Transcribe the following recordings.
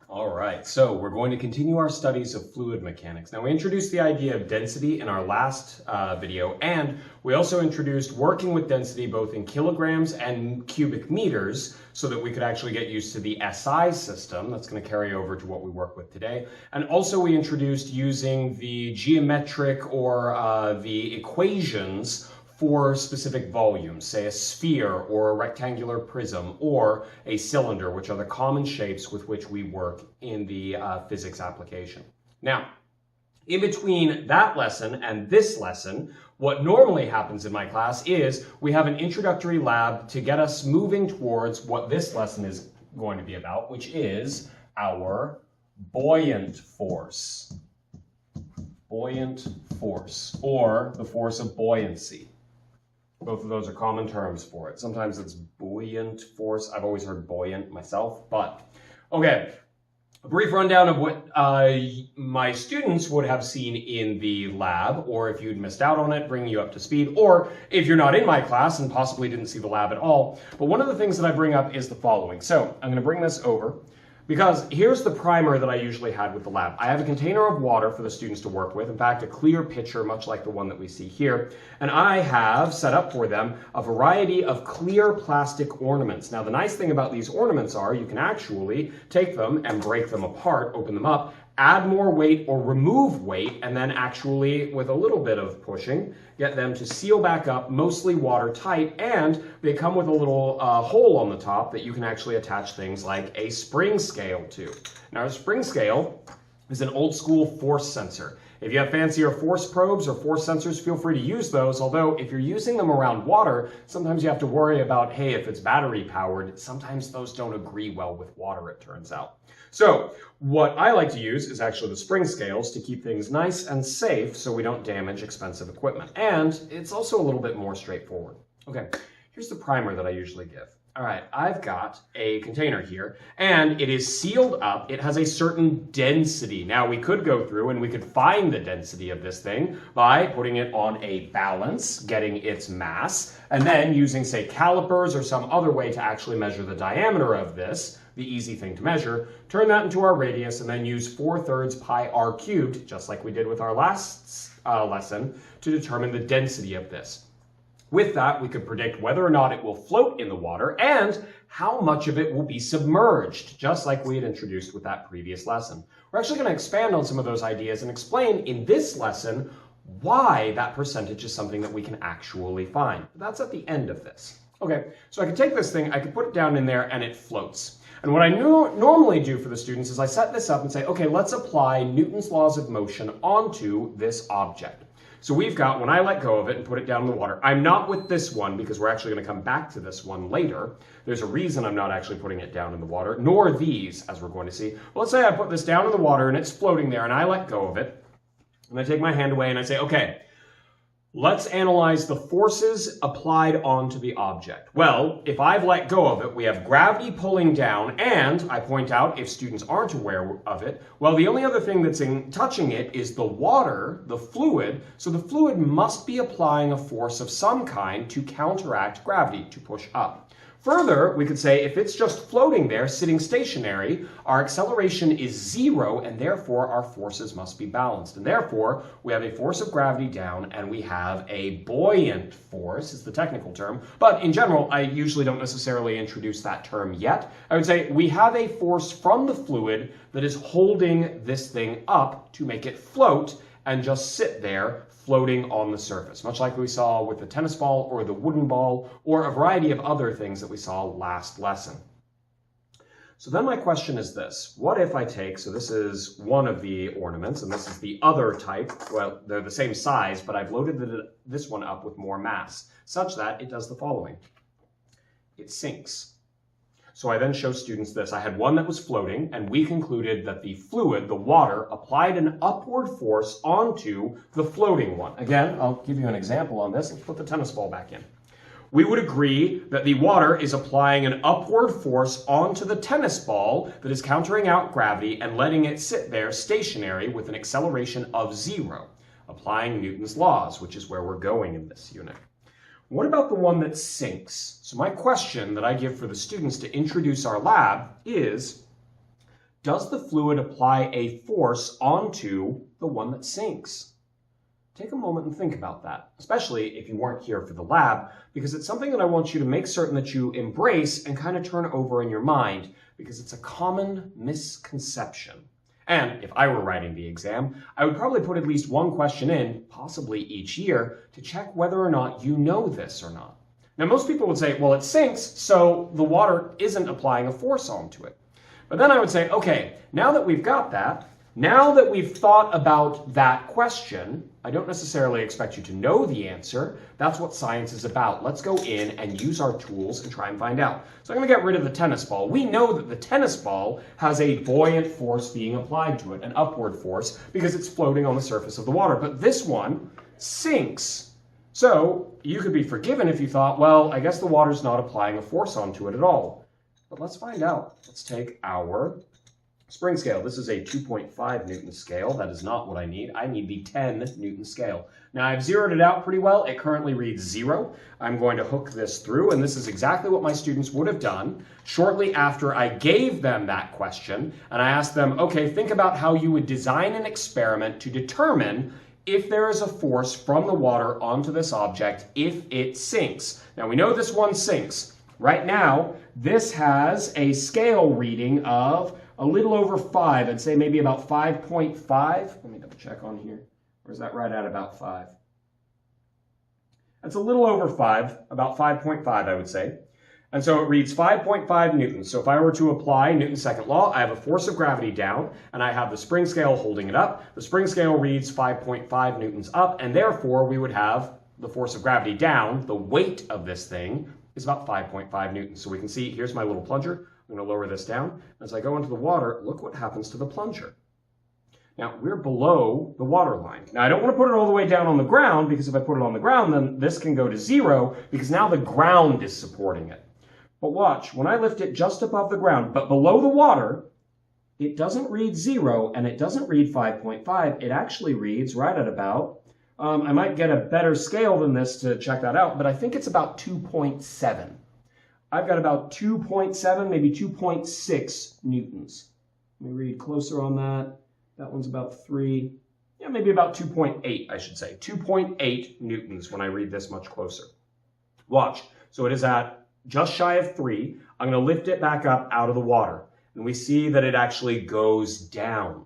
All right, so we're going to continue our studies of fluid mechanics. Now, we introduced the idea of density in our last video, and we also introduced working with density both in kilograms and cubic meters so that we could actually get used to the SI system. That's going to carry over to what we work with today. And also we introduced using the geometric or the equations for specific volumes, say a sphere or a rectangular prism or a cylinder, which are the common shapes with which we work in the physics application. Now, in between that lesson and this lesson, what normally happens in my class is we have an introductory lab to get us moving towards what this lesson is going to be about, which is our buoyant force. Buoyant force, or the force of buoyancy. Both of those are common terms for it. Sometimes it's buoyant force. I've always heard buoyant myself, but okay. A brief rundown of what my students would have seen in the lab, or if you'd missed out on it, bringing you up to speed, or if you're not in my class and possibly didn't see the lab at all. But one of the things that I bring up is the following. So I'm going to bring this over, because here's the primer that I usually had with the lab. I have a container of water for the students to work with, in fact, a clear pitcher, much like the one that we see here. And I have set up for them a variety of clear plastic ornaments. Now, the nice thing about these ornaments are you can actually take them and break them apart, open them up, add more weight or remove weight, and then actually, with a little bit of pushing, get them to seal back up, mostly watertight, and they come with a little hole on the top that you can actually attach things like a spring scale to. Now, a spring scale is an old school force sensor. If you have fancier force probes or force sensors, feel free to use those, although if you're using them around water, sometimes you have to worry about, hey, if it's battery powered, sometimes those don't agree well with water, it turns out. So what I like to use is actually the spring scales to keep things nice and safe so we don't damage expensive equipment. And it's also a little bit more straightforward. Okay, here's the primer that I usually give. All right, I've got a container here, and it is sealed up. It has a certain density. Now, we could go through and we could find the density of this thing by putting it on a balance, getting its mass, and then using, say, calipers or some other way to actually measure the diameter of this, the easy thing to measure, turn that into our radius, and then use 4/3 pi r cubed, just like we did with our last lesson, to determine the density of this. With that, we could predict whether or not it will float in the water and how much of it will be submerged, just like we had introduced with that previous lesson. We're actually going to expand on some of those ideas and explain in this lesson why that percentage is something that we can actually find. That's at the end of this. Okay, so I could take this thing, I could put it down in there, and it floats. And what I normally do for the students is I set this up and say, okay, let's apply Newton's laws of motion onto this object. So we've got, when I let go of it and put it down in the water, I'm not with this one because we're actually going to come back to this one later. There's a reason I'm not actually putting it down in the water, nor these, as we're going to see. Well, let's say I put this down in the water and it's floating there and I let go of it. And I take my hand away and I say, okay, let's analyze the forces applied onto the object. Well, if I've let go of it, we have gravity pulling down, and I point out, if students aren't aware of it, well, the only other thing that's touching it is the water, the fluid, so the fluid must be applying a force of some kind to counteract gravity, to push up. Further, we could say if it's just floating there, sitting stationary, our acceleration is 0, and therefore our forces must be balanced. And therefore, we have a force of gravity down, and we have a buoyant force, is the technical term. But in general, I usually don't necessarily introduce that term yet. I would say we have a force from the fluid that is holding this thing up to make it float and just sit there floating on the surface, much like we saw with the tennis ball or the wooden ball or a variety of other things that we saw last lesson. So then my question is this: what if I take, so this is one of the ornaments and this is the other type, well, they're the same size, but I've loaded this one up with more mass, such that it does the following. It sinks. So I then show students this. I had one that was floating, and we concluded that the fluid, the water, applied an upward force onto the floating one. Again, I'll give you an example on this. Let's put the tennis ball back in. We would agree that the water is applying an upward force onto the tennis ball that is countering out gravity and letting it sit there stationary with an acceleration of 0, applying Newton's laws, which is where we're going in this unit. What about the one that sinks? So my question that I give for the students to introduce our lab is, does the fluid apply a force onto the one that sinks? Take a moment and think about that, especially if you weren't here for the lab, because it's something that I want you to make certain that you embrace and kind of turn over in your mind, because it's a common misconception. And if I were writing the exam, I would probably put at least one question in, possibly each year, to check whether or not you know this or not. Now, most people would say, well, it sinks, so the water isn't applying a force onto it. But then I would say, okay, now that we've got that, now that we've thought about that question, I don't necessarily expect you to know the answer. That's what science is about. Let's go in and use our tools and try and find out. So I'm going to get rid of the tennis ball. We know that the tennis ball has a buoyant force being applied to it, an upward force, because it's floating on the surface of the water. But this one sinks. So you could be forgiven if you thought, well, I guess the water's not applying a force onto it at all. But let's find out. Let's take our spring scale. This is a 2.5 Newton scale. That is not what I need. I need the 10 Newton scale. Now I've zeroed it out pretty well. It currently reads 0. I'm going to hook this through, and this is exactly what my students would have done shortly after I gave them that question. And I asked them, okay, think about how you would design an experiment to determine if there is a force from the water onto this object if it sinks. Now we know this one sinks. Right now, this has a scale reading of a little over 5. I'd say maybe about 5.5. Let me double check on here. Or is that right at about 5? That's a little over 5, about 5.5, I would say. And so it reads 5.5 newtons. So if I were to apply Newton's second law, I have a force of gravity down, and I have the spring scale holding it up. The spring scale reads 5.5 newtons up, and therefore we would have the force of gravity down. The weight of this thing is about 5.5 newtons. So we can see, here's my little plunger. I'm going to lower this down. As I go into the water, look what happens to the plunger. Now, we're below the water line. Now, I don't want to put it all the way down on the ground, because if I put it on the ground, then this can go to 0, because now the ground is supporting it. But watch, when I lift it just above the ground, but below the water, it doesn't read 0, and it doesn't read 5.5. It actually reads right at about, I might get a better scale than this to check that out, but I think it's about 2.7. I've got about 2.7, maybe 2.6 newtons. Let me read closer on that. That one's about 3. Yeah, maybe about 2.8, I should say. 2.8 newtons when I read this much closer. Watch. So it is at just shy of 3. I'm going to lift it back up out of the water. And we see that it actually goes down.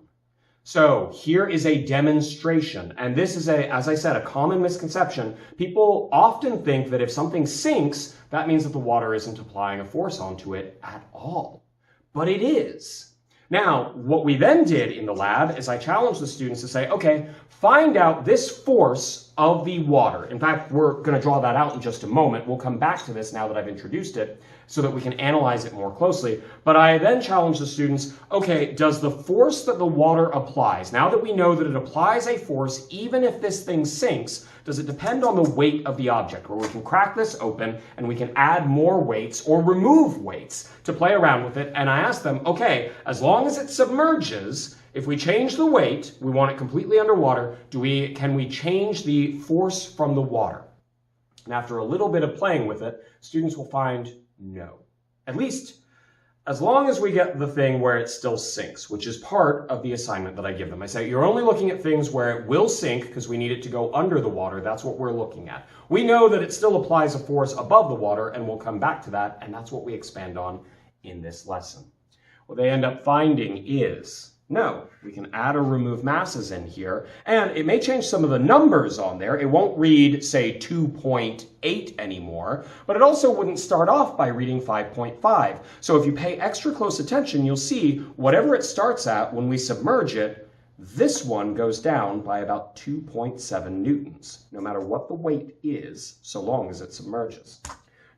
So here is a demonstration. And this is, as I said, a common misconception. People often think that if something sinks, that means that the water isn't applying a force onto it at all. But it is. Now, what we then did in the lab is I challenged the students to say, okay, find out this force of the water. In fact, we're going to draw that out in just a moment. We'll come back to this now that I've introduced it so that we can analyze it more closely. But I then challenged the students, okay, does the force that the water applies, now that we know that it applies a force even if this thing sinks, does it depend on the weight of the object, where we can crack this open and we can add more weights or remove weights to play around with it? And I asked them, okay, as long as it submerges, if we change the weight, we want it completely underwater, can we change the force from the water? And after a little bit of playing with it, students will find no. At least as long as we get the thing where it still sinks, which is part of the assignment that I give them. I say, you're only looking at things where it will sink because we need it to go under the water. That's what we're looking at. We know that it still applies a force above the water, and we'll come back to that, and that's what we expand on in this lesson. What they end up finding is, no, we can add or remove masses in here, and it may change some of the numbers on there. It won't read, say, 2.8 anymore, but it also wouldn't start off by reading 5.5. So if you pay extra close attention, you'll see whatever it starts at when we submerge it, this one goes down by about 2.7 newtons, no matter what the weight is, so long as it submerges.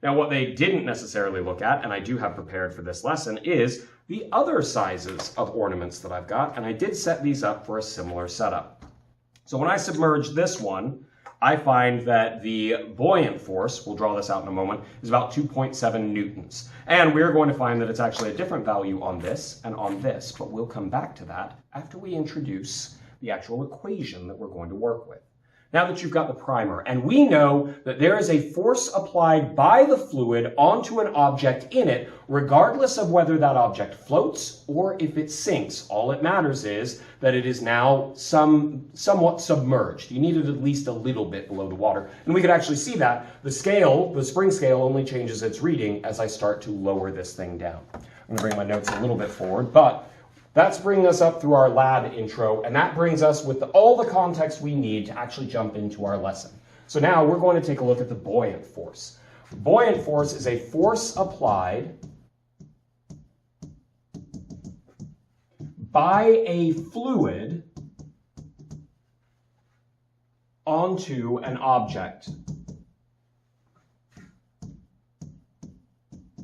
Now, what they didn't necessarily look at, and I do have prepared for this lesson, is the other sizes of ornaments that I've got, and I did set these up for a similar setup. So when I submerge this one, I find that the buoyant force, we'll draw this out in a moment, is about 2.7 newtons. And we're going to find that it's actually a different value on this and on this, but we'll come back to that after we introduce the actual equation that we're going to work with. now that you've got the primer, and we know that there is a force applied by the fluid onto an object in it, regardless of whether that object floats or if it sinks. All it matters is that it is now somewhat submerged. You need it at least a little bit below the water. And we could actually see that the scale, the spring scale, only changes its reading as I start to lower this thing down. I'm going to bring my notes a little bit forward, but that's bringing us up through our lab intro, and that brings us with all the context we need to actually jump into our lesson. So now we're going to take a look at the buoyant force. Buoyant force is a force applied by a fluid onto an object.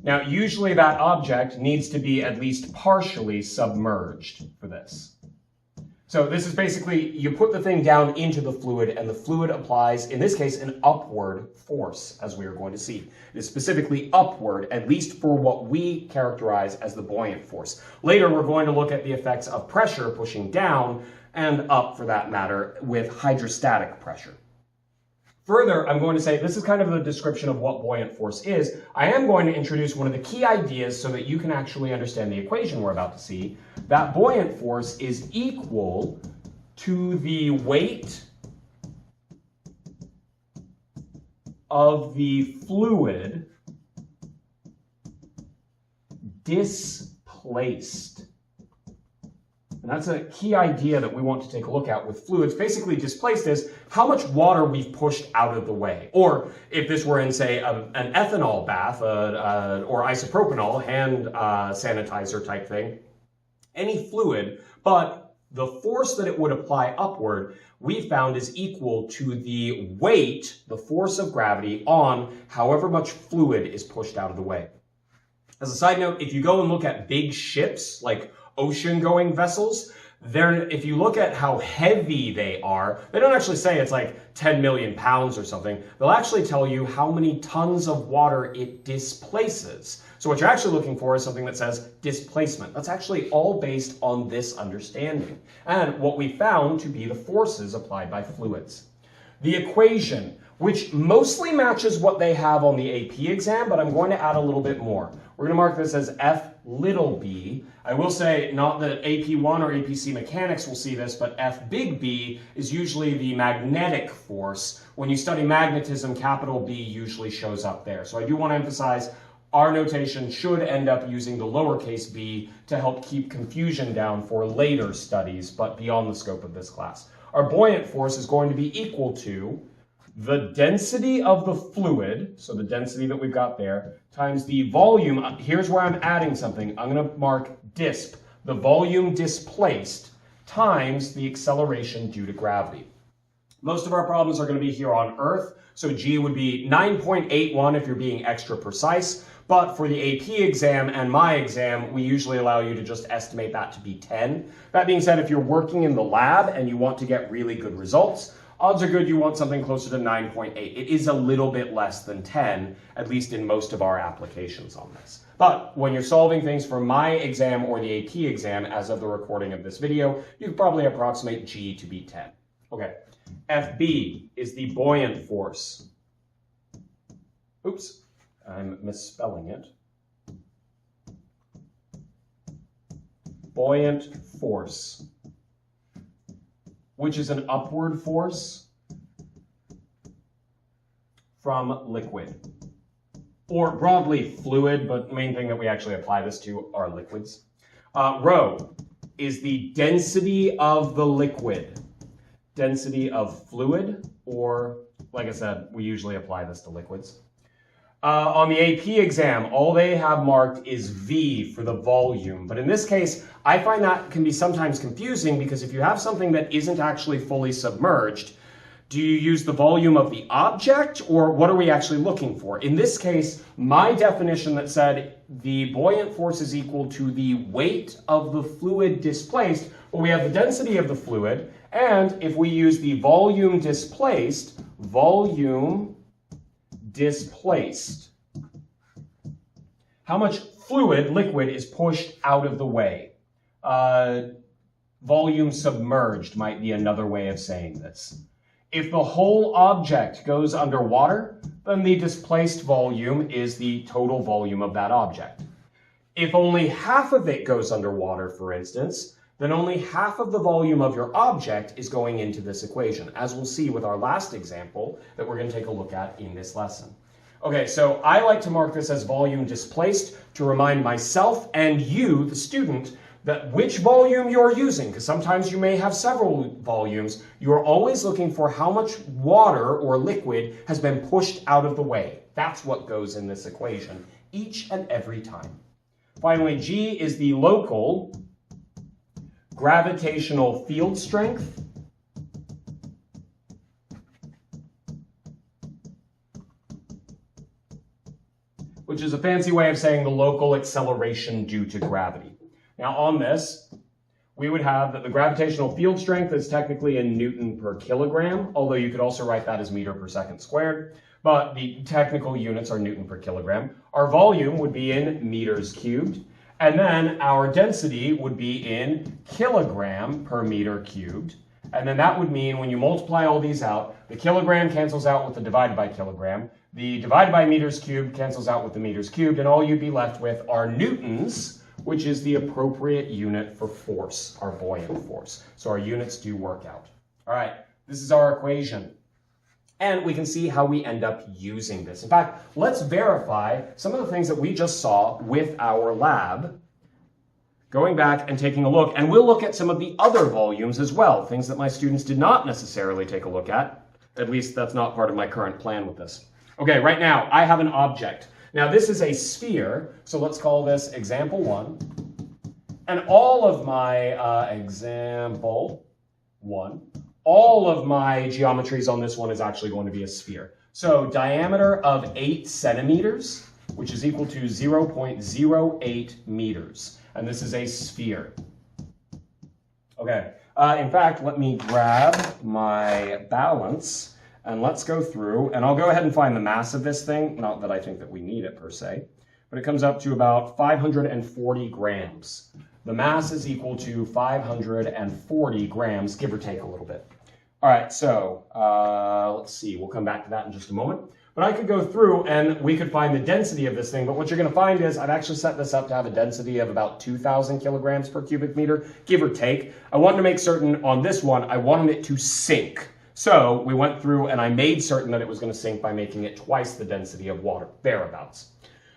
Now, usually that object needs to be at least partially submerged for this. So this is basically, you put the thing down into the fluid, and the fluid applies, in this case, an upward force, as we are going to see. It is specifically upward, at least for what we characterize as the buoyant force. Later, we're going to look at the effects of pressure pushing down, and up for that matter, with hydrostatic pressure. Further, I'm going to say, this is kind of a description of what buoyant force is. I am going to introduce one of the key ideas so that you can actually understand the equation we're about to see. That buoyant force is equal to the weight of the fluid displaced. And that's a key idea that we want to take a look at with fluids. Basically, displaced is how much water we've pushed out of the way. Or if this were in, say, an ethanol bath or isopropanol, hand sanitizer type thing, any fluid, but the force that it would apply upward, we found is equal to the weight, the force of gravity, on however much fluid is pushed out of the way. As a side note, if you go and look at big ships, like ocean-going vessels, if you look at how heavy they are, they don't actually say it's like 10 million pounds or something. They'll actually tell you how many tons of water it displaces. So what you're actually looking for is something that says displacement. That's actually all based on this understanding, and what we found to be the forces applied by fluids. The equation, which mostly matches what they have on the AP exam, but I'm going to add a little bit more. We're going to mark this as F little b. I will say, not that AP1 or APC mechanics will see this, but F big B is usually the magnetic force. When you study magnetism, capital B usually shows up there. So I do want to emphasize our notation should end up using the lowercase b to help keep confusion down for later studies, but beyond the scope of this class. Our buoyant force is going to be equal to the density of the fluid, so the density that we've got there, times the volume. Here's where I'm adding something. I'm going to mark disp, the volume displaced, times the acceleration due to gravity. Most of our problems are going to be here on Earth, so G would be 9.81 if you're being extra precise. But for the AP exam and my exam, we usually allow you to just estimate that to be 10. That being said, if you're working in the lab and you want to get really good results, odds are good you want something closer to 9.8. It is a little bit less than 10, at least in most of our applications on this. But when you're solving things for my exam or the AP exam, as of the recording of this video, you could probably approximate G to be 10. Okay, FB is the buoyant force. Oops, I'm misspelling it. Buoyant force, which is an upward force from liquid, or broadly fluid, but the main thing that we actually apply this to are liquids. Rho is the density of the liquid, density of fluid, or like I said, we usually apply this to liquids. On the AP exam, all they have marked is V for the volume. But in this case, I find that can be sometimes confusing because if you have something that isn't actually fully submerged, do you use the volume of the object or what are we actually looking for? In this case, my definition that said the buoyant force is equal to the weight of the fluid displaced, well, we have the density of the fluid, and if we use the volume displaced, how much fluid, liquid, is pushed out of the way? Volume submerged might be another way of saying this. If the whole object goes underwater, then the displaced volume is the total volume of that object. If only half of it goes underwater, for instance, then only half of the volume of your object is going into this equation, as we'll see with our last example that we're going to take a look at in this lesson. Okay, so I like to mark this as volume displaced to remind myself and you, the student, that which volume you're using, because sometimes you may have several volumes. You're always looking for how much water or liquid has been pushed out of the way. That's what goes in this equation each and every time. Finally, G is the local gravitational field strength, which is a fancy way of saying the local acceleration due to gravity. Now on this, we would have that the gravitational field strength is technically in Newton per kilogram, although you could also write that as meter per second squared, but the technical units are Newton per kilogram. Our volume would be in meters cubed, and then our density would be in kilogram per meter cubed. And then that would mean when you multiply all these out, the kilogram cancels out with the divided by kilogram, the divided by meters cubed cancels out with the meters cubed, and all you'd be left with are newtons, which is the appropriate unit for force, our buoyant force. So our units do work out. All right, this is our equation. And we can see how we end up using this. In fact, let's verify some of the things that we just saw with our lab, going back and taking a look. And we'll look at some of the other volumes as well, things that my students did not necessarily take a look at. At least that's not part of my current plan with this. Okay, right now I have an object. Now this is a sphere, so let's call this example 1. And all of my example 1, all of my geometries on this one is actually going to be a sphere. So diameter of 8 centimeters, which is equal to 0.08 meters. And this is a sphere. Okay, in fact, let me grab my balance and let's go through, and I'll go ahead and find the mass of this thing. Not that I think that we need it per se, but it comes up to about 540 grams. The mass is equal to 540 grams, give or take a little bit. All right, so let's see. We'll come back to that in just a moment. But I could go through and we could find the density of this thing, but what you're going to find is I've actually set this up to have a density of about 2,000 kilograms per cubic meter, give or take. I wanted to make certain on this one, I wanted it to sink. So we went through and I made certain that it was going to sink by making it twice the density of water, thereabouts.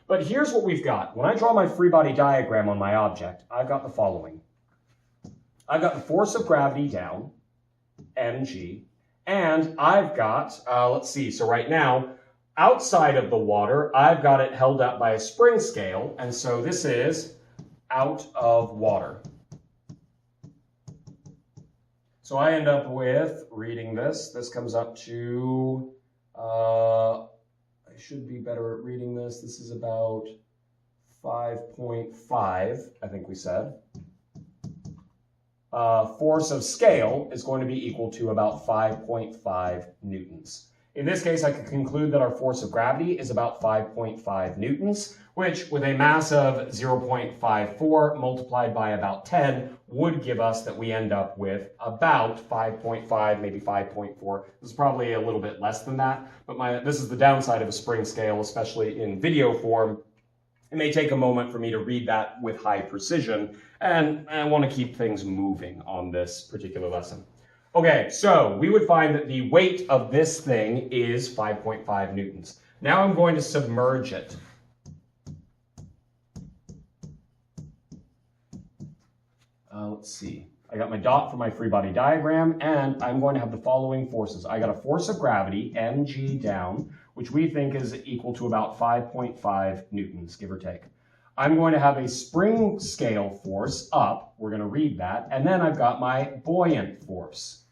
But here's what we've got. When I draw my free body diagram on my object, I've got the following. I've got the force of gravity down, mg, and I've got, let's see, so right now, outside of the water, I've got it held up by a spring scale, and so this is out of water. So I end up with, reading this, this comes up to, I should be better at reading this. This is about 5.5, I think we said. Force of scale is going to be equal to about 5.5 newtons. In this case, I could conclude that our force of gravity is about 5.5 newtons, which with a mass of 0.54 multiplied by about 10 would give us that we end up with about 5.5, maybe 5.4. This is probably a little bit less than that, but this is the downside of a spring scale, especially in video form. It may take a moment for me to read that with high precision, and I want to keep things moving on this particular lesson. Okay, so we would find that the weight of this thing is 5.5 newtons. Now I'm going to submerge it. Let's see. I got my dot for my free body diagram, and I'm going to have the following forces. I got a force of gravity, mg down, which we think is equal to about 5.5 newtons, give or take. I'm going to have a spring scale force up. We're going to read that. And then I've got my buoyant force.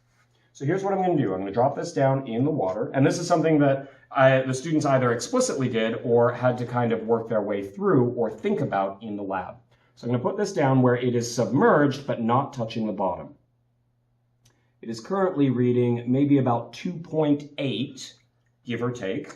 So here's what I'm going to do. I'm going to drop this down in the water. And this is something that the students either explicitly did or had to kind of work their way through or think about in the lab. So I'm going to put this down where it is submerged but not touching the bottom. It is currently reading maybe about 2.8, give or take,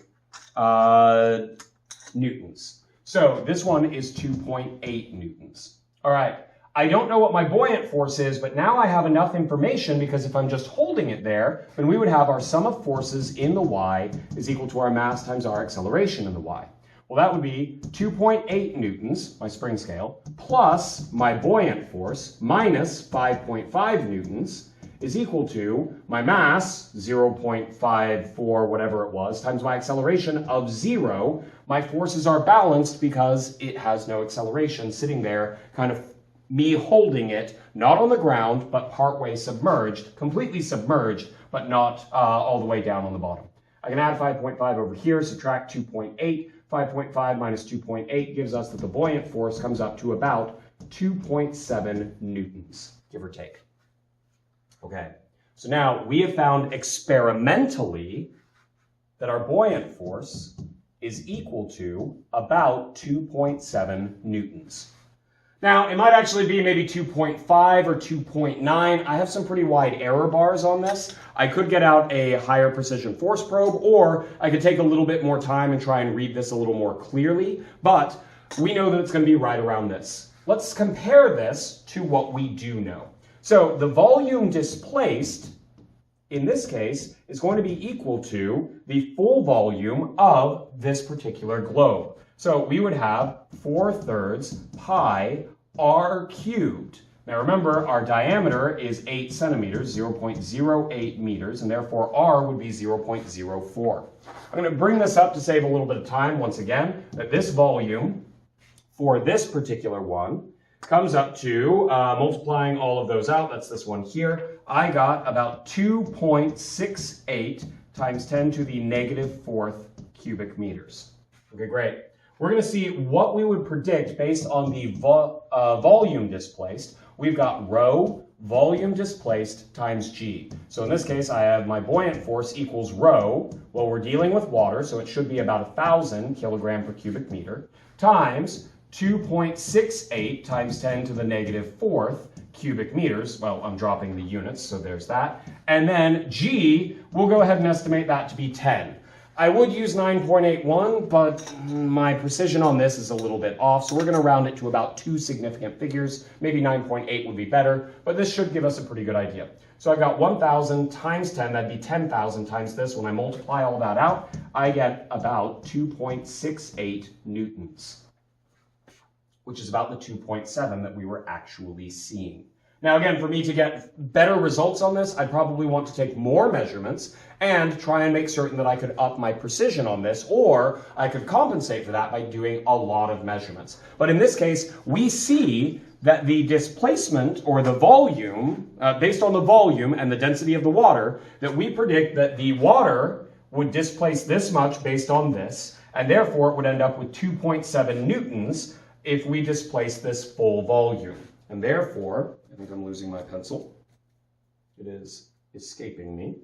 newtons. So this one is 2.8 newtons. All right, I don't know what my buoyant force is, but now I have enough information because if I'm just holding it there, then we would have our sum of forces in the y is equal to our mass times our acceleration in the y. Well, that would be 2.8 newtons, my spring scale, plus my buoyant force minus 5.5 newtons is equal to my mass, 0.54, whatever it was, times my acceleration of 0. My forces are balanced because it has no acceleration sitting there, kind of me holding it, not on the ground, but partway submerged, completely submerged, but not all the way down on the bottom. I can add 5.5 over here, subtract 2.8. 5.5 minus 2.8 gives us that the buoyant force comes up to about 2.7 newtons, give or take. Okay, so now we have found experimentally that our buoyant force is equal to about 2.7 newtons. Now, it might actually be maybe 2.5 or 2.9. I have some pretty wide error bars on this. I could get out a higher precision force probe, or I could take a little bit more time and try and read this a little more clearly, but we know that it's going to be right around this. Let's compare this to what we do know. So the volume displaced, in this case, is going to be equal to the full volume of this particular globe. So we would have 4/3 pi r cubed. Now remember, our diameter is 8 centimeters, 0.08 meters, and therefore r would be 0.04. I'm going to bring this up to save a little bit of time once again, that this volume for this particular one comes up to, multiplying all of those out, that's this one here, I got about 2.68 times 10 to the -4th cubic meters. Okay, great. We're going to see what we would predict based on the volume displaced. We've got rho volume displaced times g. So in this case, I have my buoyant force equals rho. Well, we're dealing with water, so it should be about 1,000 kilogram per cubic meter, times 2.68 times 10 to the -4th cubic meters. Well, I'm dropping the units, so there's that. And then g, we'll go ahead and estimate that to be 10. I would use 9.81, but my precision on this is a little bit off, so we're going to round it to about 2 significant figures. Maybe 9.8 would be better, but this should give us a pretty good idea. So I've got 1,000 times 10, that'd be 10,000 times this. When I multiply all that out, I get about 2.68 newtons, which is about the 2.7 that we were actually seeing. Now again, for me to get better results on this, I'd probably want to take more measurements and try and make certain that I could up my precision on this, or I could compensate for that by doing a lot of measurements. But in this case, we see that the displacement, or the volume, based on the volume and the density of the water, that we predict that the water would displace this much based on this, and therefore it would end up with 2.7 newtons if we displace this full volume. And therefore, I think I'm losing my pencil. It is escaping me.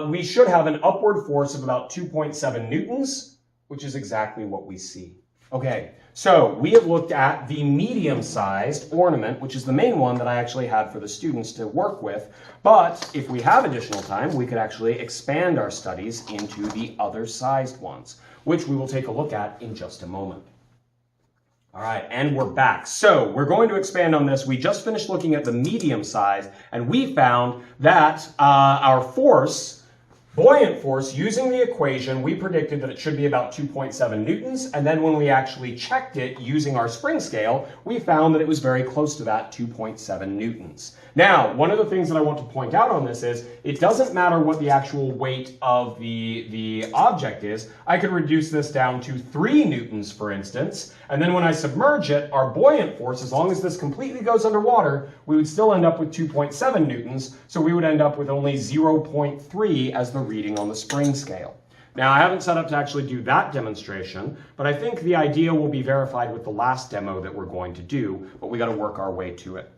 We should have an upward force of about 2.7 newtons, which is exactly what we see. Okay, so we have looked at the medium-sized ornament, which is the main one that I actually had for the students to work with. But if we have additional time, we could actually expand our studies into the other sized ones, which we will take a look at in just a moment. All right, and we're back. So we're going to expand on this. We just finished looking at the medium size, and we found that our force, buoyant force, using the equation, we predicted that it should be about 2.7 newtons, and then when we actually checked it using our spring scale, we found that it was very close to that 2.7 newtons. Now, one of the things that I want to point out on this is, it doesn't matter what the actual weight of the object is. I could reduce this down to 3 newtons, for instance, and then when I submerge it, our buoyant force, as long as this completely goes underwater, we would still end up with 2.7 newtons, so we would end up with only 0.3 as the reading on the spring scale. Now, I haven't set up to actually do that demonstration, but I think the idea will be verified with the last demo that we're going to do, but we got to work our way to it.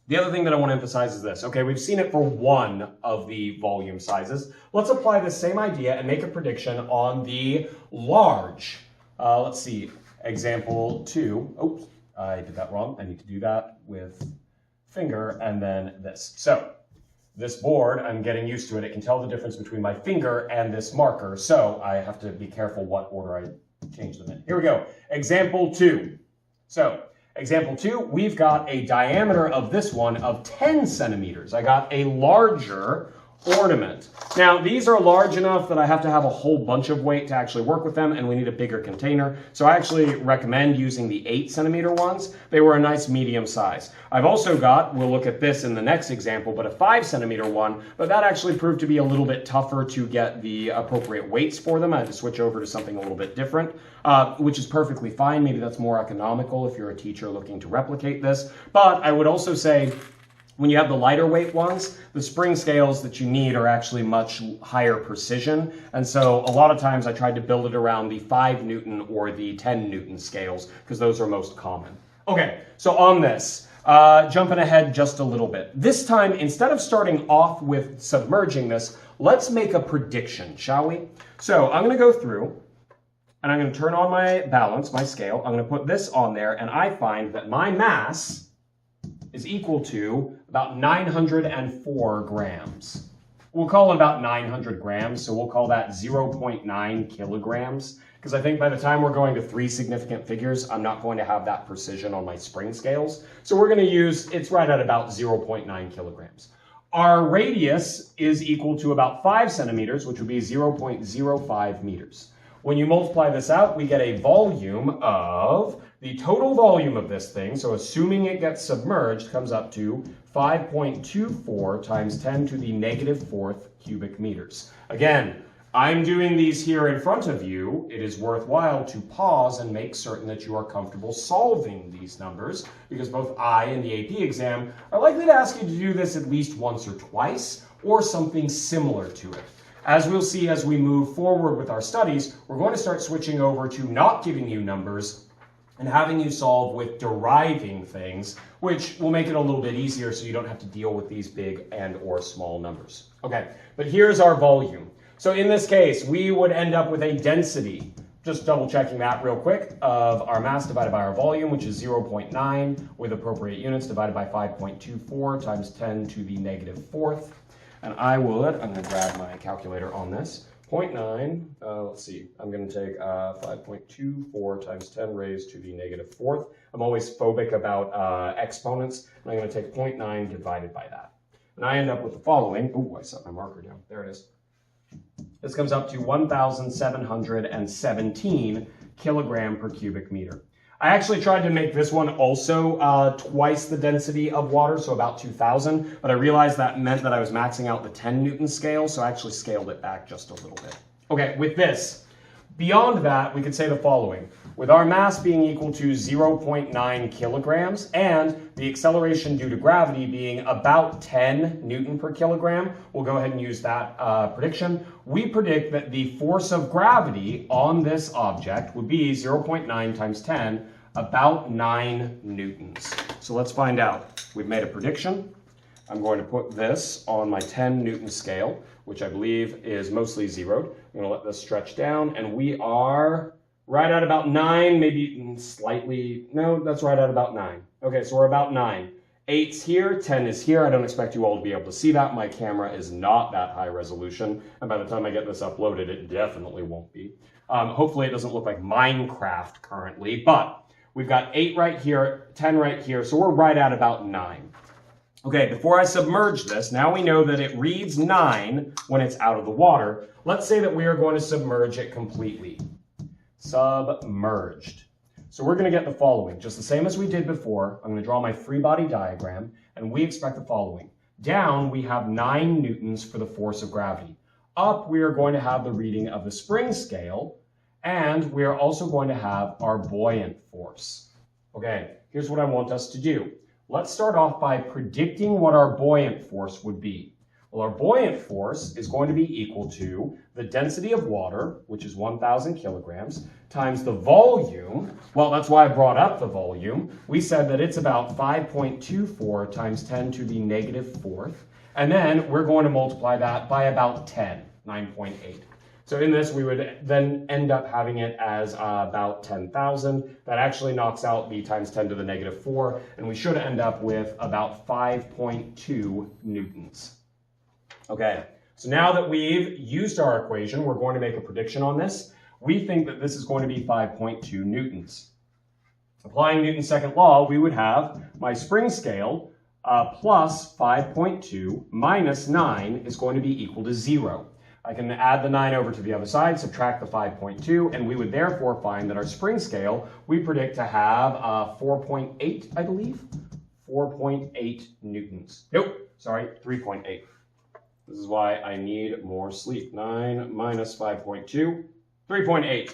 The other thing that I want to emphasize is this. Okay, we've seen it for one of the volume sizes. Let's apply the same idea and make a prediction on the large. Let's see, example 2. Oops, I did that wrong. I need to do that with finger and then this. So this board, I'm getting used to it. It can tell the difference between my finger and this marker. So I have to be careful what order I change them in. Here we go. Example 2. So Example 2, we've got a diameter of this one of 10 centimeters. I got a larger ornament. Now, these are large enough that I have to have a whole bunch of weight to actually work with them, and we need a bigger container. So I actually recommend using the 8 centimeter ones. They were a nice medium size. I've also got, we'll look at this in the next example, but a 5 centimeter one, but that actually proved to be a little bit tougher to get the appropriate weights for them. I had to switch over to something a little bit different, which is perfectly fine. Maybe that's more economical if you're a teacher looking to replicate this. But I would also say, when you have the lighter weight ones, the spring scales that you need are actually much higher precision. And so a lot of times I tried to build it around the 5 Newton or the 10 Newton scales because those are most common. Okay, so on this, jumping ahead just a little bit. This time, instead of starting off with submerging this, let's make a prediction, shall we? So I'm going to go through and I'm going to turn on my balance, my scale. I'm going to put this on there, and I find that my mass is equal to about 904 grams. We'll call it about 900 grams, so we'll call that 0.9 kilograms, because I think by the time we're going to 3 significant figures, I'm not going to have that precision on my spring scales. So we're going to use, it's right at about 0.9 kilograms. Our radius is equal to about 5 centimeters, which would be 0.05 meters. When you multiply this out, we get a volume of, the total volume of this thing, so assuming it gets submerged, comes up to 5.24 times 10 to the negative 4th cubic meters. Again, I'm doing these here in front of you. It is worthwhile to pause and make certain that you are comfortable solving these numbers, because both I and the AP exam are likely to ask you to do this at least once or twice, or something similar to it. As we'll see as we move forward with our studies, we're going to start switching over to not giving you numbers and having you solve with deriving things, which will make it a little bit easier so you don't have to deal with these big and or small numbers. Okay, but here's our volume. So in this case, we would end up with a density, just double checking that real quick, of our mass divided by our volume, which is 0.9 with appropriate units divided by 5.24 times 10 to the negative 4th. And I'm going to grab my calculator on this. 0.9, let's see, I'm going to take 5.24 times 10 raised to the negative 4th. I'm always phobic about exponents, and I'm going to take 0.9 divided by that. And I end up with the following. Oh, I set my marker down. There it is. This comes up to 1,717 kilogram per cubic meter. I actually tried to make this one also twice the density of water, so about 2,000, but I realized that meant that I was maxing out the 10 Newton scale, so I actually scaled it back just a little bit. Okay, with this, beyond that, we could say the following. With our mass being equal to 0.9 kilograms and the acceleration due to gravity being about 10 Newton per kilogram, we'll go ahead and use that prediction. We predict that the force of gravity on this object would be 0.9 times 10, about 9 newtons. So let's find out. We've made a prediction. I'm going to put this on my 10 Newton scale, which I believe is mostly zeroed. I'm going to let this stretch down, and we are right at about 9, maybe slightly, no, that's right at about 9. Okay, so we're about 9. 8's here, 10 is here. I don't expect you all to be able to see that. My camera is not that high resolution, and by the time I get this uploaded, it definitely won't be. Hopefully it doesn't look like Minecraft currently, but we've got 8 right here, 10 right here, so we're right at about 9. Okay, before I submerge this, now we know that it reads 9 when it's out of the water. Let's say that we are going to submerge it completely. Submerged. So we're going to get the following, just the same as we did before. I'm going to draw my free body diagram, and we expect the following. Down, we have 9 newtons for the force of gravity. Up, we are going to have the reading of the spring scale, and we are also going to have our buoyant force. Okay, here's what I want us to do. Let's start off by predicting what our buoyant force would be. Well, our buoyant force is going to be equal to the density of water, which is 1,000 kilograms, times the volume. Well, that's why I brought up the volume. We said that it's about 5.24 times 10 to the negative 4th. And then we're going to multiply that by about 10, 9.8. So in this, we would then end up having it as about 10,000. That actually knocks out the times 10 to the negative 4, and we should end up with about 5.2 newtons. Okay, so now that we've used our equation, we're going to make a prediction on this. We think that this is going to be 5.2 newtons. Applying Newton's second law, we would have my spring scale plus 5.2 minus 9 is going to be equal to 0. I can add the 9 over to the other side, subtract the 5.2, and we would therefore find that our spring scale, we predict to have 4.8, I believe. 4.8 newtons. Nope, sorry, 3.8. This is why I need more sleep. 9 minus 5.2, 3.8.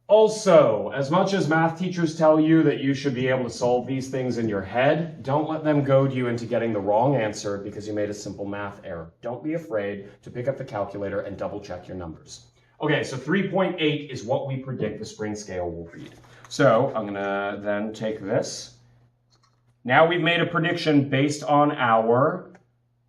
Also, as much as math teachers tell you that you should be able to solve these things in your head, don't let them goad you into getting the wrong answer because you made a simple math error. Don't be afraid to pick up the calculator and double check your numbers. Okay, so 3.8 is what we predict the spring scale will read. So I'm gonna then take this. Now we've made a prediction based on our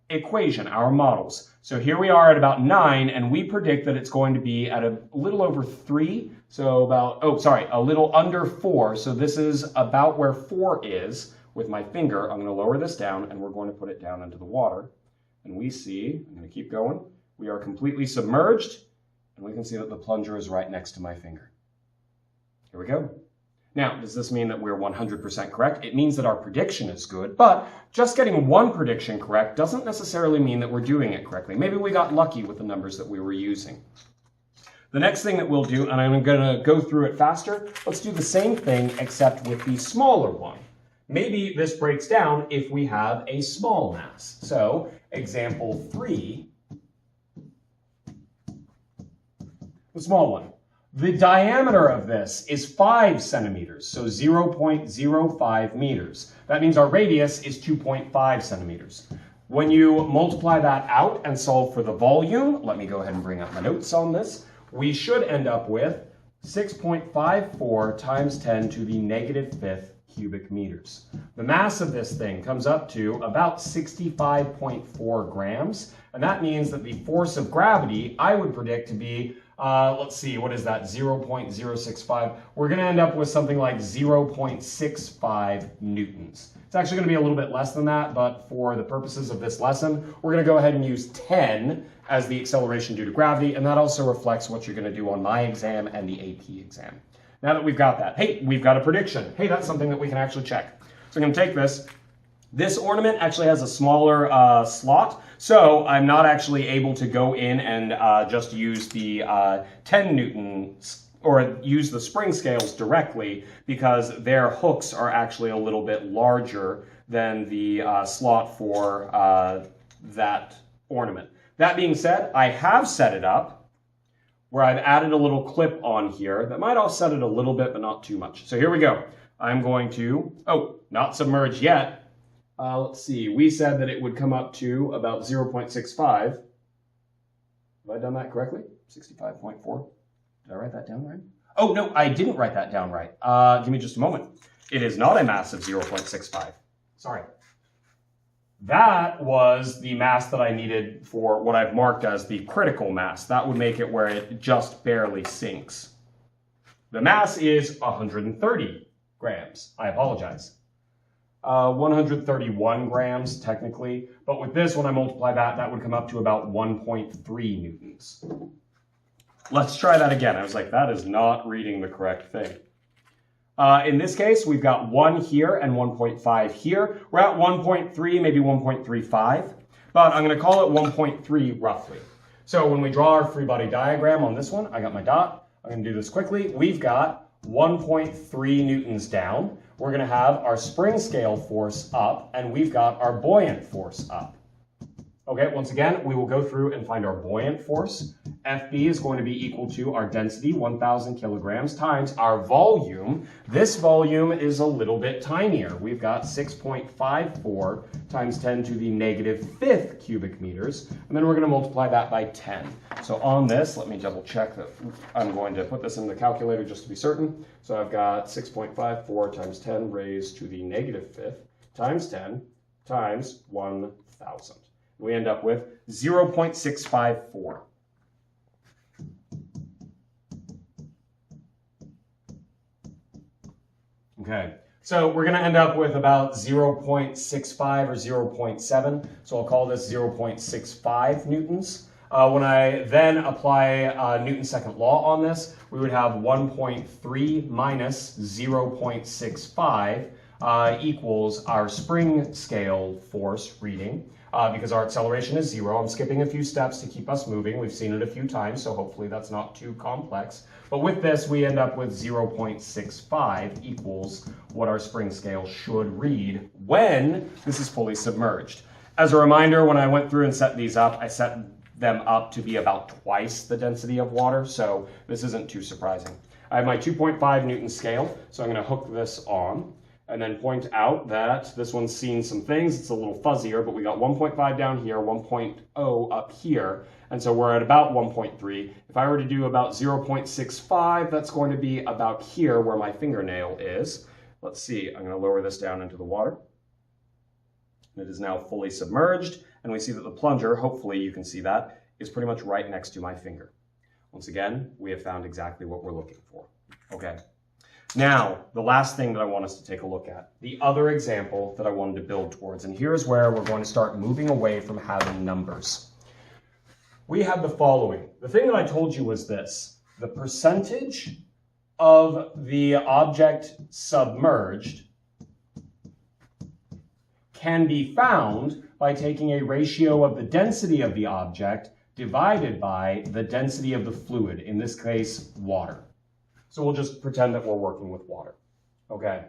equation, our models. So here we are at about 9, and we predict that it's going to be at a little over 3. So about, a little under 4. So this is about where 4 is. With my finger, I'm going to lower this down, and we're going to put it down into the water. And we see, I'm going to keep going, we are completely submerged, and we can see that the plunger is right next to my finger. Here we go. Now, does this mean that we're 100% correct? It means that our prediction is good, but just getting one prediction correct doesn't necessarily mean that we're doing it correctly. Maybe we got lucky with the numbers that we were using. The next thing that we'll do, and I'm going to go through it faster, let's do the same thing except with the smaller one. Maybe this breaks down if we have a small mass. So, example 3, the small one. The diameter of this is 5 centimeters, so 0.05 meters. That means our radius is 2.5 centimeters. When you multiply that out and solve for the volume, let me go ahead and bring up my notes on this, we should end up with 6.54 times 10 to the negative 5th cubic meters. The mass of this thing comes up to about 65.4 grams, and that means that the force of gravity I would predict to be let's see, what is that, 0.065? We're going to end up with something like 0.65 newtons. It's actually going to be a little bit less than that, but for the purposes of this lesson, we're going to go ahead and use 10 as the acceleration due to gravity, and that also reflects what you're going to do on my exam and the AP exam. Now that we've got that, hey, we've got a prediction. Hey, that's something that we can actually check. So I'm going to take this. This ornament actually has a smaller slot, so I'm not actually able to go in and just use the 10 Newton or use the spring scales directly because their hooks are actually a little bit larger than the slot for that ornament. That being said, I have set it up where I've added a little clip on here that might offset it a little bit, but not too much. So here we go. I'm going to, not submerged yet. Let's see, we said that it would come up to about 0.65. Have I done that correctly? 65.4. Did I write that down right? Oh, no, I didn't write that down right. Give me just a moment. It is not a mass of 0.65. Sorry. That was the mass that I needed for what I've marked as the critical mass. That would make it where it just barely sinks. The mass is 130 grams. I apologize. 131 grams technically, but with this, when I multiply that, that would come up to about 1.3 newtons. Let's try that again. I was like, that is not reading the correct thing. In this case, we've got 1 here and 1.5 here. We're at 1.3, maybe 1.35, but I'm going to call it 1.3 roughly. So when we draw our free body diagram on this one, I got my dot. I'm going to do this quickly. We've got 1.3 newtons down. We're going to have our spring scale force up, and we've got our buoyant force up. Okay, once again, we will go through and find our buoyant force. FB is going to be equal to our density, 1,000 kilograms, times our volume. This volume is a little bit tinier. We've got 6.54 times 10 to the negative 5th cubic meters, and then we're going to multiply that by 10. So on this, let me double check that I'm going to put this in the calculator just to be certain. So I've got 6.54 times 10 raised to the negative 5th times 10 times 1,000. We end up with 0.654. Okay, so we're going to end up with about 0.65 or 0.7. So I'll call this 0.65 newtons. When I then apply Newton's second law on this, we would have 1.3 minus 0.65 equals our spring scale force reading. Because our acceleration is 0. I'm skipping a few steps to keep us moving. We've seen it a few times, so hopefully that's not too complex. But with this, we end up with 0.65 equals what our spring scale should read when this is fully submerged. As a reminder, when I went through and set these up, I set them up to be about twice the density of water, so this isn't too surprising. I have my 2.5 Newton scale, so I'm going to hook this on. And then point out that this one's seen some things. It's a little fuzzier, but we got 1.5 down here, 1.0 up here, and so we're at about 1.3. If I were to do about 0.65, that's going to be about here where my fingernail is. Let's see, I'm going to lower this down into the water. It is now fully submerged, and we see that the plunger, hopefully you can see that, is pretty much right next to my finger. Once again, we have found exactly what we're looking for. Okay. Now, the last thing that I want us to take a look at, the other example that I wanted to build towards, and here's where we're going to start moving away from having numbers. We have the following. The thing that I told you was this. The percentage of the object submerged can be found by taking a ratio of the density of the object divided by the density of the fluid, in this case, water. So we'll just pretend that we're working with water. Okay.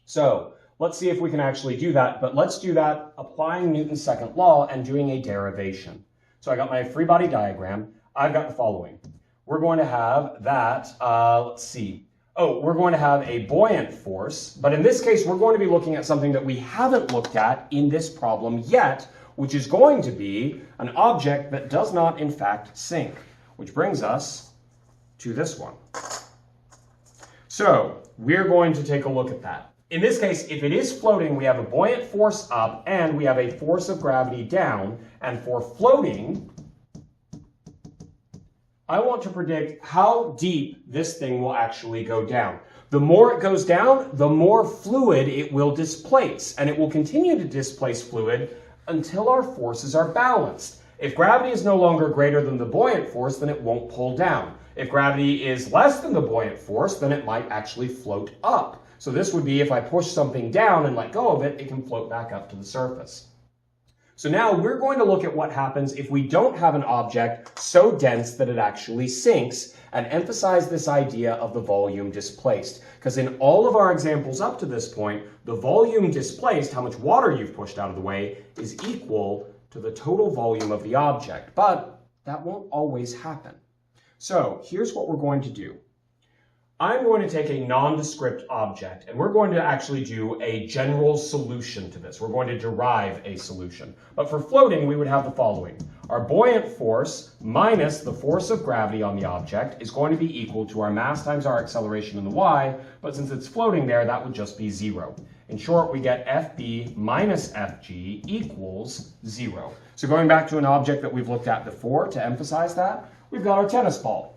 So let's see if we can actually do that, but let's do that applying Newton's second law and doing a derivation. So I got my free body diagram. I've got the following. We're going to have that, let's see. Oh, we're going to have a buoyant force, but in this case, we're going to be looking at something that we haven't looked at in this problem yet, which is going to be an object that does not, in fact, sink, which brings us to this one. So we're going to take a look at that. In this case, if it is floating, we have a buoyant force up and we have a force of gravity down. And for floating, I want to predict how deep this thing will actually go down. The more it goes down, the more fluid it will displace. And it will continue to displace fluid until our forces are balanced. If gravity is no longer greater than the buoyant force, then it won't pull down. If gravity is less than the buoyant force, then it might actually float up. So this would be if I push something down and let go of it, it can float back up to the surface. So now we're going to look at what happens if we don't have an object so dense that it actually sinks, and emphasize this idea of the volume displaced. Because in all of our examples up to this point, the volume displaced, how much water you've pushed out of the way, is equal to the total volume of the object. But that won't always happen. So here's what we're going to do. I'm going to take a nondescript object, and we're going to actually do a general solution to this. We're going to derive a solution. But for floating, we would have the following. Our buoyant force minus the force of gravity on the object is going to be equal to our mass times our acceleration in the y, but since it's floating there, that would just be 0. In short, we get FB minus FG equals 0. So going back to an object that we've looked at before to emphasize that, we've got our tennis ball.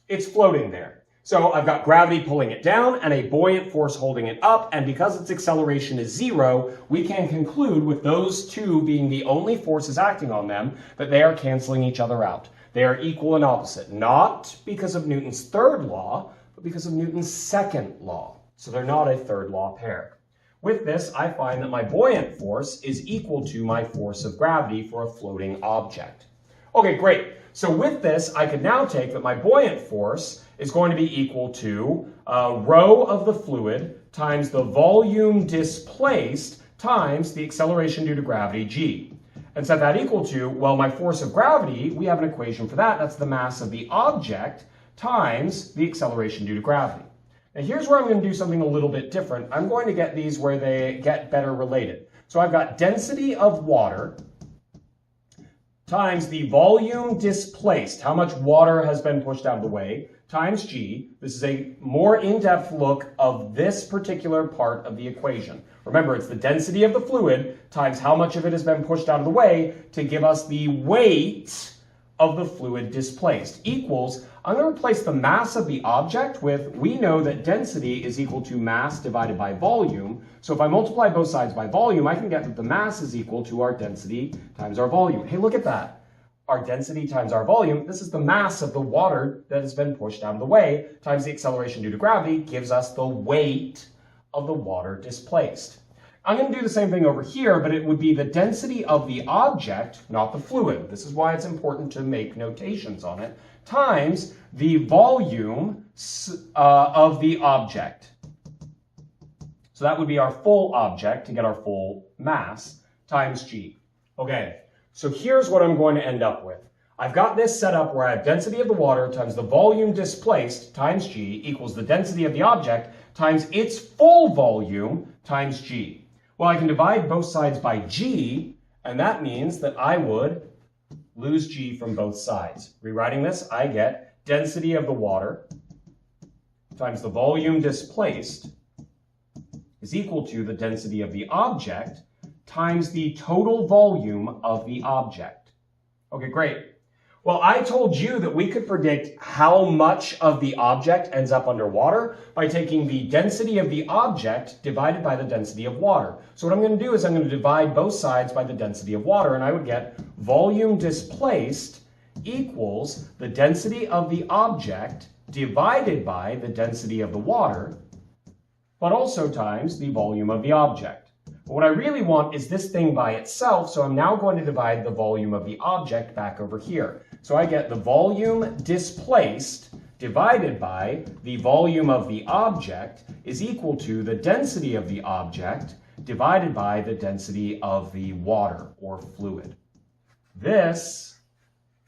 It's floating there. So I've got gravity pulling it down and a buoyant force holding it up, and because its acceleration is 0, we can conclude with those two being the only forces acting on them that they are canceling each other out. They are equal and opposite, not because of Newton's third law, but because of Newton's second law. So they're not a third law pair. With this, I find that my buoyant force is equal to my force of gravity for a floating object. Okay, great. So with this, I could now take that my buoyant force is going to be equal to rho of the fluid times the volume displaced times the acceleration due to gravity, g. And set that equal to, well, my force of gravity, we have an equation for that. That's the mass of the object times the acceleration due to gravity. Now here's where I'm going to do something a little bit different. I'm going to get these where they get better related. So I've got density of water times the volume displaced, how much water has been pushed out of the way, times g. This is a more in-depth look of this particular part of the equation. Remember, it's the density of the fluid times how much of it has been pushed out of the way to give us the weight of the fluid displaced, equals, I'm going to replace the mass of the object with, we know that density is equal to mass divided by volume. So if I multiply both sides by volume, I can get that the mass is equal to our density times our volume. Hey, look at that. Our density times our volume, this is the mass of the water that has been pushed out of the way, times the acceleration due to gravity, gives us the weight of the water displaced. I'm going to do the same thing over here, but it would be the density of the object, not the fluid. This is why it's important to make notations on it, times the volume of the object. So that would be our full object to get our full mass times g. Okay. So here's what I'm going to end up with. I've got this set up where I have density of the water times the volume displaced times g equals the density of the object times its full volume times g. Well, I can divide both sides by g, and that means that I would lose g from both sides. Rewriting this, I get density of the water times the volume displaced is equal to the density of the object times the total volume of the object. Okay, great. Well, I told you that we could predict how much of the object ends up underwater by taking the density of the object divided by the density of water. So what I'm going to do is I'm going to divide both sides by the density of water, and I would get volume displaced equals the density of the object divided by the density of the water, but also times the volume of the object. But what I really want is this thing by itself, so I'm now going to divide the volume of the object back over here. So I get the volume displaced divided by the volume of the object is equal to the density of the object divided by the density of the water or fluid. This,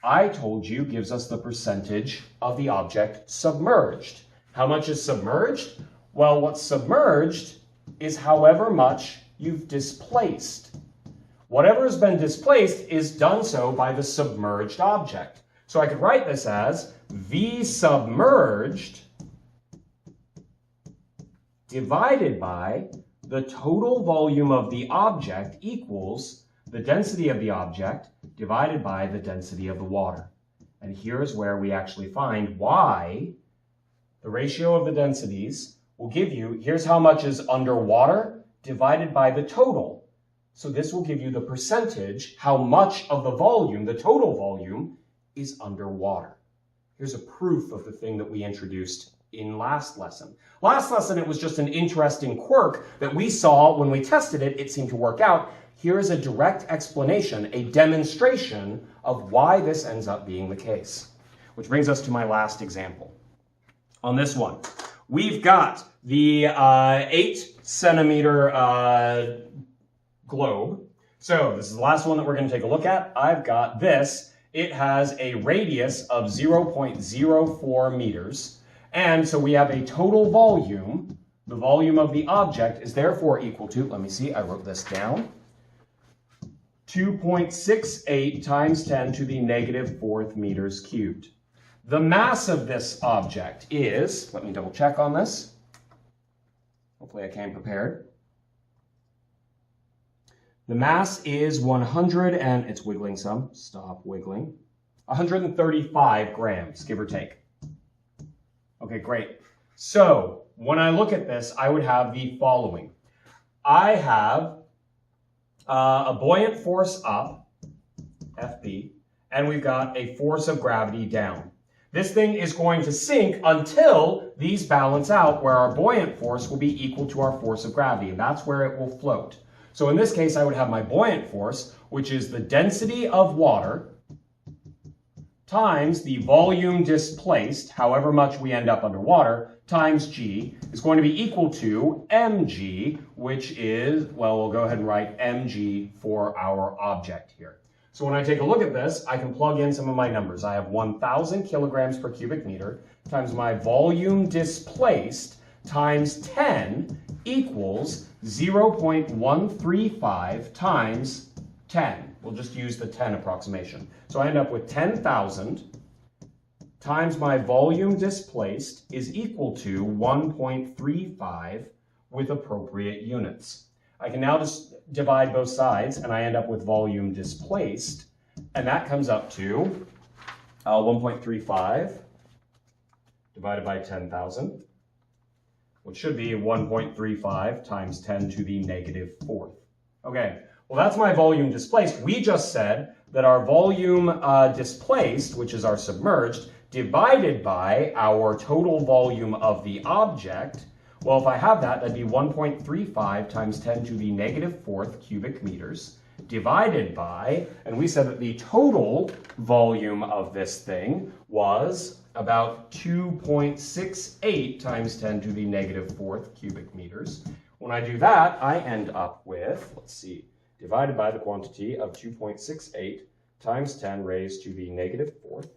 I told you, gives us the percentage of the object submerged. How much is submerged? Well, what's submerged is however much you've displaced. Whatever has been displaced is done so by the submerged object. So I could write this as V submerged divided by the total volume of the object equals the density of the object divided by the density of the water. And here's where we actually find why the ratio of the densities will give you, here's how much is underwater divided by the total. So this will give you the percentage, how much of the volume, the total volume, is underwater. Here's a proof of the thing that we introduced in last lesson. Last lesson, it was just an interesting quirk that we saw when we tested it. It seemed to work out. Here is a direct explanation, a demonstration of why this ends up being the case. Which brings us to my last example. On this one, we've got the 8-centimeter globe. So this is the last one that we're going to take a look at. I've got this. It has a radius of 0.04 meters. And so we have a total volume. The volume of the object is therefore equal to, let me see, I wrote this down, 2.68 times 10 to the negative 4th meters cubed. The mass of this object is, let me double check on this. Hopefully I came prepared. The mass is 100 and, it's wiggling some, stop wiggling, 135 grams, give or take. Okay, great. So when I look at this, I would have the following. I have a buoyant force up, FB, and we've got a force of gravity down. This thing is going to sink until these balance out, where our buoyant force will be equal to our force of gravity, and that's where it will float. So in this case, I would have my buoyant force, which is the density of water times the volume displaced, however much we end up underwater, times g, is going to be equal to mg, which is, well, we'll go ahead and write mg for our object here. So when I take a look at this, I can plug in some of my numbers. I have 1,000 kilograms per cubic meter times my volume displaced times 10 equals 0.135 times 10. We'll just use the 10 approximation. So I end up with 10,000 times my volume displaced is equal to 1.35 with appropriate units. I can now just divide both sides, and I end up with volume displaced, and that comes up to 1.35 divided by 10,000, which should be 1.35 times 10 to the negative fourth. Okay, well that's my volume displaced. We just said that our volume displaced, which is our submerged, divided by our total volume of the object. Well, if I have that, that'd be 1.35 times 10 to the negative fourth cubic meters, divided by, and we said that the total volume of this thing was about 2.68 times 10 to the negative fourth cubic meters. When I do that, I end up with, let's see, divided by the quantity of 2.68 times 10 raised to the negative fourth,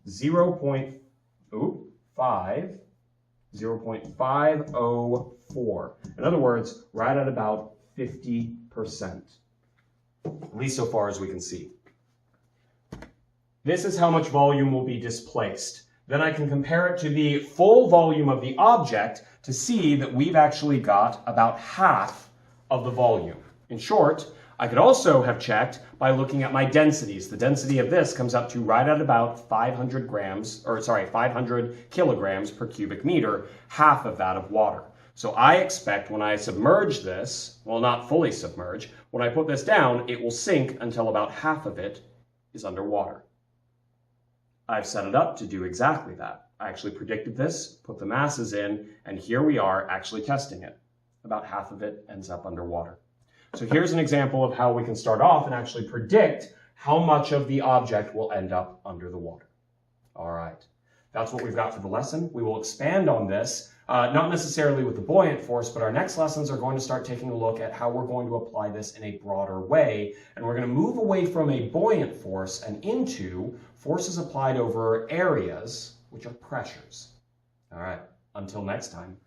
0.504. In other words, right at about 50%, at least so far as we can see. This is how much volume will be displaced. Then I can compare it to the full volume of the object to see that we've actually got about half of the volume. In short, I could also have checked by looking at my densities. The density of this comes up to right at about 500 kilograms per cubic meter, half of that of water. So I expect when I submerge this, well, not fully submerge, when I put this down, it will sink until about half of it is underwater. I've set it up to do exactly that. I actually predicted this, put the masses in, and here we are actually testing it. About half of it ends up underwater. So here's an example of how we can start off and actually predict how much of the object will end up under the water. All right, that's what we've got for the lesson. We will expand on this, not necessarily with the buoyant force, but our next lessons are going to start taking a look at how we're going to apply this in a broader way. And we're going to move away from a buoyant force and into forces applied over areas, which are pressures. All right, until next time.